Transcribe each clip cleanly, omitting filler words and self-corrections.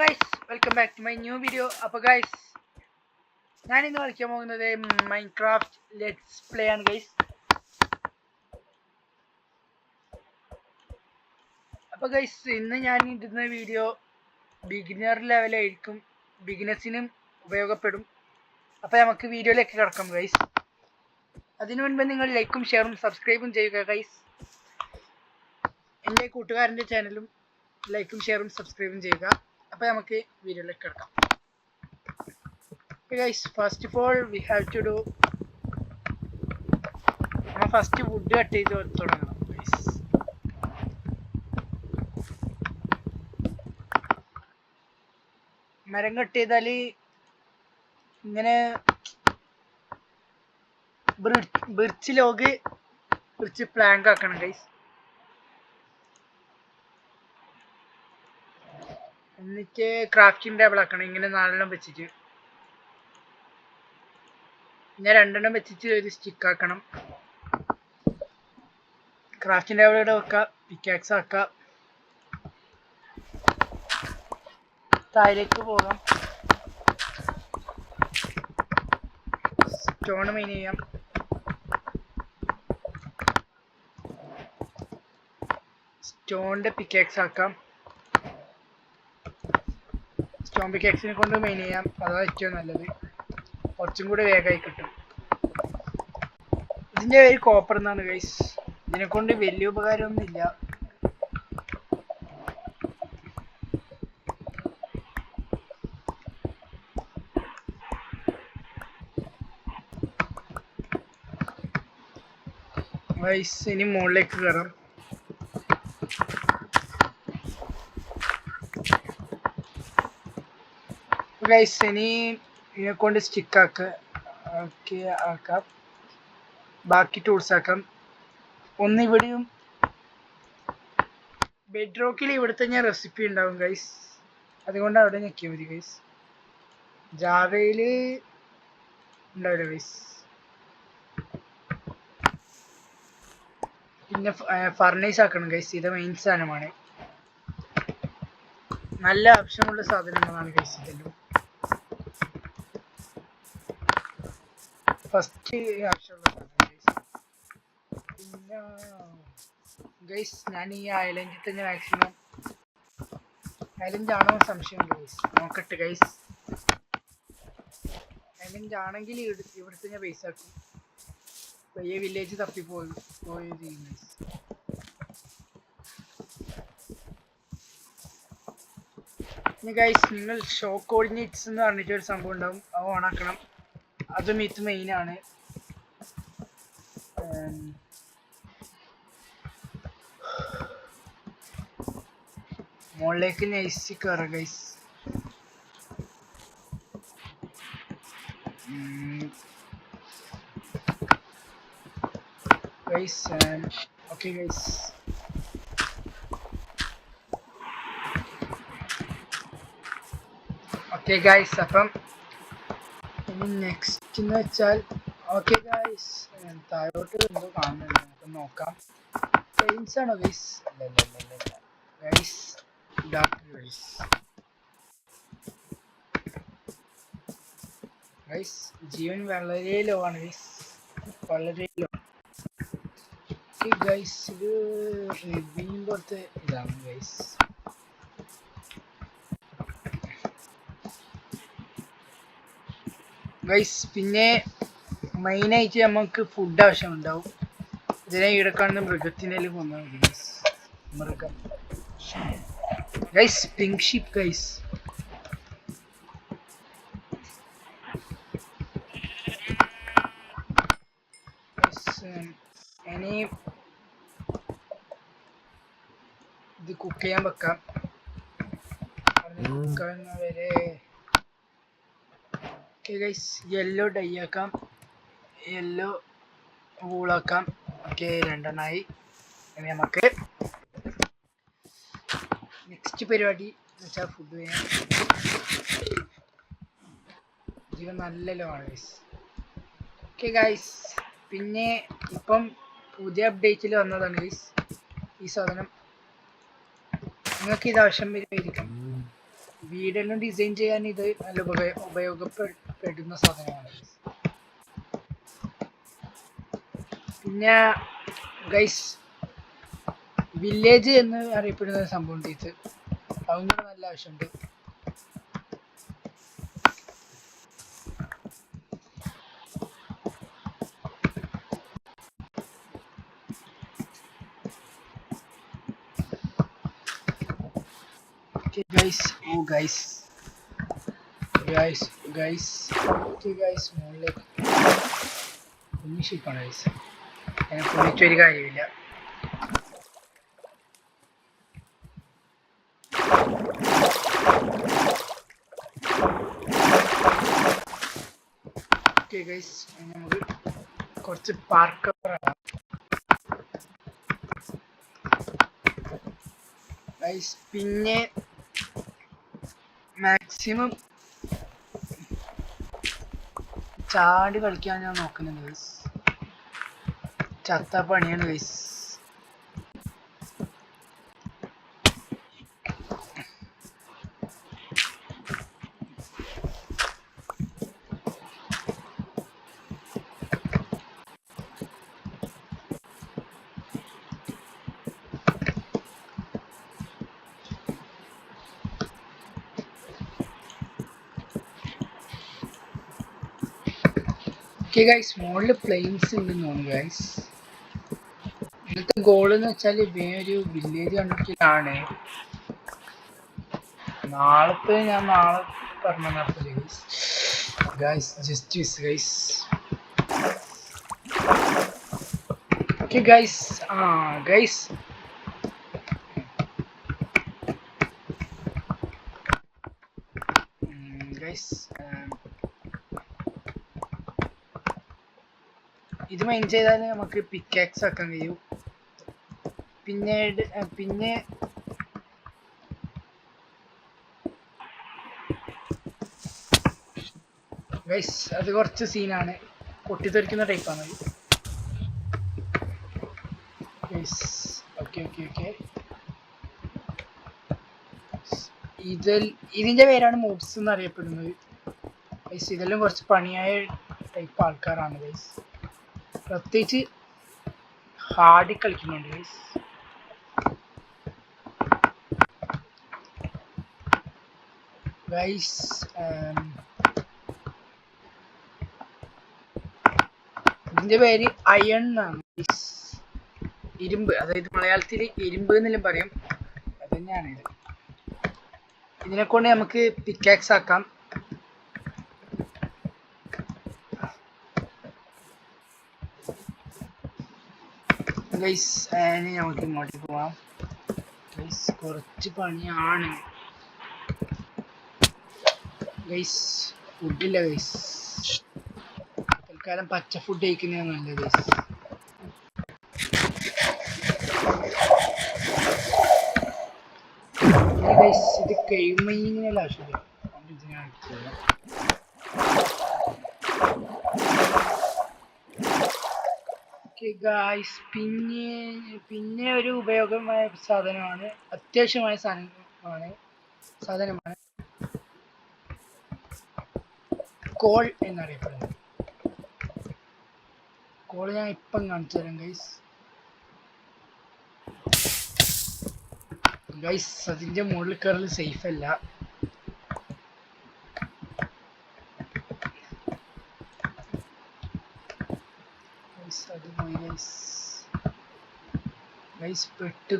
Guys, welcome back to my new video. അപ്പോൾ guys, ഞാൻ ഇന്ന് കളിക്കാൻ പോകുന്നത് മൈൻക്രാഫ്റ്റ് ലെറ്റ്സ് പ്ലേ ആണ് ഗൈസ്. അപ്പോൾ ഗൈസ്, ഇന്ന് ഞാൻ ഇടുന്ന വീഡിയോ ബിഗിനർ ലെവലായിരിക്കും, ബിഗിനേഴ്സിനും ഉപയോഗപ്പെടും. അപ്പോൾ നമുക്ക് വീഡിയോയിലേക്ക് കിടക്കാം ഗൈസ്. അതിനു മുൻപ് നിങ്ങൾ ലൈക്കും ഷെയറും സബ്സ്ക്രൈബും ചെയ്യുക ഗൈസ്. എൻ്റെ കൂട്ടുകാരൻ്റെ ചാനലും ലൈക്കും ഷെയറും സബ്സ്ക്രൈബും ചെയ്യുക. അപ്പോൾ നമുക്ക് വീഡിയോയിലേക്ക് കിടക്കാം. Guys, first of all we have to do, നമ്മൾ ഫസ്റ്റ് വുഡ് കട്ട് ചെയ്ത് തുടങ്ങണം ഗൈസ്. മരം കട്ട് ചെയ്താൽ ഇങ്ങനെ ബിർച്ച് ലോഗ് ബിർച്ച് പ്ലാങ്ക് ആക്കണം ഗൈസ്. എന്നിട്ട് ക്രാഫ്റ്റിംഗ് ടേബിൾ ആക്കണം, ഇങ്ങനെ 4 വെച്ചിട്ട്. പിന്നെ 2 വെച്ചിട്ട് ഒരു സ്റ്റിക്ക് ആക്കണം. ക്രാഫ്റ്റിംഗ് ടേബിൾ ഇവിടെ വെക്കാം, പിക്കാക്സ് ആക്കാം. താഴേക്ക് പോകാം, സ്റ്റോൺ മൈൻ ചെയ്യാം. സ്റ്റോണിന്റെ പിക്കാക്സ് ആക്കാം. സ്റ്റോൺ പിക്കാക്സിനെ കൊണ്ട് മൈൻ ചെയ്യാം, അതാണ് ഏറ്റവും നല്ലത്. കുറച്ചും കൂടി വേഗമായി കിട്ടും. ഇതിന്റെ പേര് കോപ്പർ എന്നാണ് ഗൈസ്. ഇതിനെ കൊണ്ട് വലിയ ഉപകാരമൊന്നുമില്ല. ഗൈസ്, ഇനി മുകളിലേക്ക് കയറാം. ഗൈസ്, ഇനി ഇതിനെ കൊണ്ട് സ്റ്റിക്ക് ആക്കാം, ബാക്കി ടൂൾസ് ആക്കാം. ഇവിടെയും ബെഡ് റോക്കിൽ ഇവിടുത്തെ ഞാൻ റെസിപ്പി ഉണ്ടാവും ഗൈസ്, അതുകൊണ്ട് അവിടെ ഞെക്കിയാൽ മതി ഗൈസ്. ജാവയിൽ ഉണ്ടാവില്ല ഗൈസ്. പിന്നെ ഫർണൈസ് ആക്കണം ഗൈസ്, ഇത് മെയിൻ സാധനമാണ്. നല്ല ആവശ്യമുള്ള സാധനങ്ങളാണ് ഗൈസ് ഇതെല്ലാം. ഫസ്റ്റ് ആവശ്യമുള്ള സാധനം ഗൈസ്. പിന്നെ ഗൈസ്, ഞാൻ ഈ ഐലൻഡിൽ തന്നെ മാക്സിമം ഐലൻഡ് ആണോ സംശയമുണ്ട് ഗൈസ്, നോക്കട്ടെ ഗൈസ്. ഐലൻഡ് ആണെങ്കിൽ ഇവിടുത്തെ ഞാൻ ബേസ് ആക്കും. വലിയ വില്ലേജ് തപ്പിപ്പോയി ചെയ്യും ഗൈസ്. ഇനി ഗൈസ്, നിങ്ങൾ ഷോ കോർഡിനേറ്റ്സ് എന്ന് പറഞ്ഞിട്ടൊരു സംഭവം ഉണ്ടാവും, അത് ഓണാക്കണം. അതും ഇത് മെയിനാണ്. മുകളിലേക്ക് നൈസ് കയറാം guys. Guys okay guys, okay guys. അപ്പം ഇനി നെക്സ്റ്റ് എന്ന് വെച്ചാൽ, ഓക്കെ ഗൈസ്, താഴോട്ട് എന്തോ കാണുന്നുണ്ട്, നമുക്ക് നോക്കാം. പെയിൻസ് ആണോ ഗൈസ്? അല്ല ഗൈസ്, ഗൈസ് ജീവൻ വളരെ ലോ ആണ് ഗൈസ്, വളരെ ലോ. ഗൈസ്, ഇത് റിവ്യൂ പോലത്തെ ഇതാണ് ഗൈസ്. ഗൈസ്, പിന്നെ മെയിനായിട്ട് നമുക്ക് ഫുഡ് ആവശ്യമുണ്ടാവും. ഇതിനെ ഇവിടെ കാണുന്ന മൃഗത്തിനെല്ലാം കൊന്നാൽ മതി ഗൈസ്. മൃഗം ഗൈസ്, പിങ്ക് ഷിപ്പ് ഗൈസ്. ഇനി ഇത് കുക്ക് ചെയ്യാൻ വെക്കാം. വരെ ഓക്കെ ഗൈസ്, യെല്ലോ ഡൈ ആക്കാം, യെല്ലോ വൂളാക്കാം. ഓക്കെ, 2 ഇനി നമുക്ക് നെക്സ്റ്റ് പരിപാടി എന്ന് വെച്ചാൽ ഫുഡ് ചെയ്യാൻ. ജീവൻ നല്ല ലോ ആണ് ഗൈസ്. ഓക്കെ ഗൈസ്, പിന്നെ ഇപ്പം പുതിയ അപ്ഡേറ്റിൽ വന്നതാണ് ഗൈസ് ഈ സാധനം. നിങ്ങൾക്ക് ഇത് ആവശ്യം വരുമായിരിക്കും. വീടെല്ലാം ഡിസൈൻ ചെയ്യാൻ ഇത് നല്ല ഉപയോഗപ്പെടുന്ന സാധനമാണ്. പിന്നെ ഗൈസ് വില്ലേജ് എന്ന് അറിയപ്പെടുന്ന സംഭവം ഉണ്ട്. ഇത് അതും കൂടെ നല്ല ആവശ്യമുണ്ട്. മുകളിലേക്ക് കുഞ്ഞിഷിപ്പാണ് ഗൈസ്. അതിനെ കുഞ്ഞിച്ചൊരു കാര്യമില്ല. ഗൈസ് നമുക്ക് കുറച്ച് പാർക്ക് ഗൈസ്. പിന്നെ മാക്സിമം ചാടി കളിക്കാൻ ഞാൻ നോക്കുന്നുണ്ട് ഗൈസ്. ചത്ത പണിയാണ് ഗൈസ്. ഓക്കെ ഗൈസ്, മുകളിൽ പ്ലെയിൻസ് ഉണ്ടെന്ന് തോന്നുന്നു ഗൈസ്. ഇന്നത്തെ ഗോൾ എന്ന് വെച്ചാൽ ഒരു വില്ലേജ് കണ്ടിട്ടാണ്. നാളത്തെ ഞാൻ നാളെ പറഞ്ഞു guys. Justice guys. Okay guys. Guys ഇത് മെയിൻ ചെയ്താൽ നമുക്ക് പിക്കാക്സ് ആക്കാൻ കഴിയും. പിന്നെ ഗൈസ് അത് കുറച്ച് സീനാണ്, പൊട്ടിത്തെറിക്കുന്ന ടൈപ്പാണ് ഗൈസ്. ഓക്കെ. ഇതിൻ്റെ പേരാണ് മൂഡ്സ് എന്ന് അറിയപ്പെടുന്നത് ഗൈസ്. ഇതെല്ലാം കുറച്ച് പണിയായ ടൈപ്പ് ആൾക്കാരാണ് ഗൈസ്. പ്രത്യേകിച്ച് ഹാർഡിൽ കളിക്കുന്നുണ്ട് ഗൈസ്. ഗൈസ് ഇതിൻ്റെ പേര് അയൺ എന്നാണ് ഗൈസ്. ഇരുമ്പ്, അതായത് മലയാളത്തിൽ ഇരുമ്പ് എന്നെല്ലാം പറയും. അത് തന്നെയാണ് ഇത്. ഇതിനെ കൊണ്ട് നമുക്ക് പിക്കാക്സ് ആക്കാം. ഗൈസ് ഇനി നമുക്ക് ഇങ്ങോട്ട് പോവാം ഗൈസ്. കുറച്ച് പണിയാണ് ഗൈസ്. ഫുഡില്ല ഗൈസ്. തൽക്കാലം പച്ച ഫുഡ് കഴിക്കുന്നതാണ് നല്ലത് ഗൈസ്. ഗൈസ് ഇത് കഴിയുമ്പോൾ ആവശ്യമില്ല. ഗായ്സ് പിന്നെ ഒരു ഉപയോഗമായ സാധനമാണ്, അത്യാവശ്യമായ സാധനമാണ് കോൾ എന്നറിയപ്പെടുന്നത്. കോൾ ഞാൻ ഇപ്പം കാണിച്ചു തരാം ഗൈസ്. അതിൻ്റെ മുകളിൽ കയറൽ സേഫ് അല്ല. അത് പോയി ഗൈസ്. പെട്ട്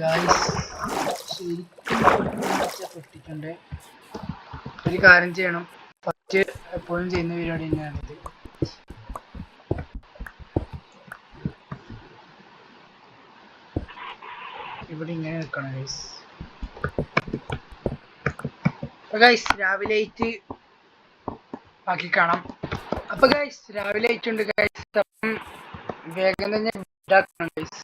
ഗൈസ്. ശരിക്കും പെട്ടിട്ടുണ്ട്. ഒരു കാര്യം ചെയ്യണം, ഫസ്റ്റ് എപ്പോഴും ചെയ്യുന്ന പരിപാടി തന്നെയാണിത്. ഇവിടെ ഇങ്ങനെ നിൽക്കണം ഗൈസ്. ഗൈസ് രാവിലെ 8 ആക്കി കാണാം. അപ്പൊ ഗൈസ് രാവിലെ 8 ഉണ്ട് ഗൈസ്. അപ്പം വേഗം തന്നെ ഉണ്ടാക്കണം ഗൈസ്.